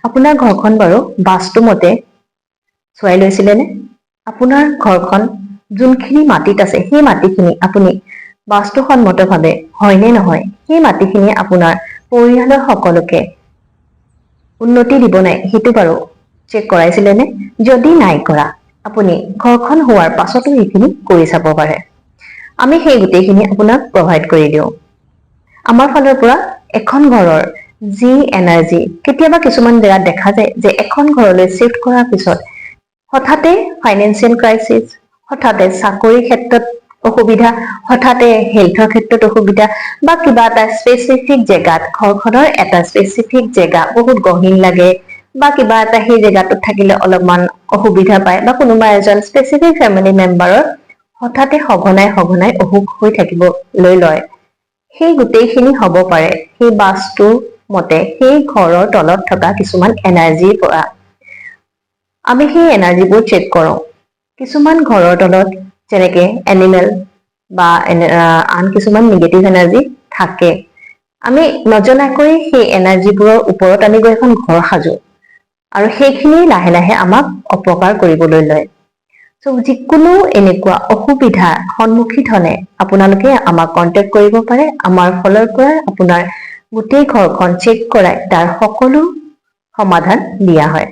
আপোনাৰ ঘৰখন বাৰু বাস্তু মতে চোৱাই লৈছিলেনে? আপোনাৰ ঘৰখন যোনখিনি মাটিত আছে সেই মাটিখিনি আপুনি বাস্তুসন্মতভাৱে হয়নে নহয়, সেই মাটিখিনি আপোনাৰ পৰিয়ালৰ সকলোকে উন্নতি দিব নাই সেইটো বাৰু চেক কৰাইছিলেনে? যদি নাই কৰা, আপুনি ঘৰখন হোৱাৰ পাছতো এইখিনি কৰি চাব পাৰে। আমি সেই গোটেইখিনি আপোনাক প্ৰভাইড কৰি দিওঁ। আমাৰ ফালৰ পৰা এখন ঘৰৰ যি এনাৰ্জি, কেতিয়াবা কিছুমান জেগাত দেখা যায় যে এখন ঘৰলৈ শিফ্ট কৰাৰ পিছত হঠাতে ফাইনেন্সিয়েল ক্ৰাইচিছ, হঠাতে চাকৰিৰ ক্ষেত্ৰত অসুবিধা, হঠাতে হেল্থৰ ক্ষেত্ৰত অসুবিধা বা কিবা এটা স্পেচিফিক জেগাত ঘৰখনৰ এটা স্পেচিফিক জেগা বহুত গহীন লাগে বা কিবা এটা সেই জেগাটোত থাকিলে অলপমান অসুবিধা পায় বা কোনোবা এজন স্পেচিফিক ফেমিলি মেম্বাৰৰ হঠাতে সঘনাই অসুখ হৈ থাকিবলৈ লয়। সেই গোটেইখিনি হ'ব পাৰে সেই বাস্তু মতে সেই ঘৰৰ তলত থকা কিছুমান এনাৰ্জিৰ পৰা। আমি সেই এনাৰ্জিবোৰ চেক কৰোঁ। কিছুমান ঘৰৰ তলত যেনেকে এনিমেল বা আন কিছুমান নিগেটিভ এনাৰ্জি থাকে। আমি নজনাকৈ সেই এনাৰ্জিবোৰৰ ওপৰত আমি গৈ এখন ঘৰ সাজো আৰু সেইখিনি লাহে লাহে আমাক অপকাৰ কৰিবলৈ লয়। যিকোনো এনেকুৱা অসুবিধাৰ সন্মুখীন হলে আপোনালোকে আমাক কন্টেক্ট কৰিব পাৰে। আমাৰ ফালৰ পৰা আপোনাৰ গোটেই ঘৰখন চেক কৰাই তাৰ সকলো সমাধান দিয়া হয়।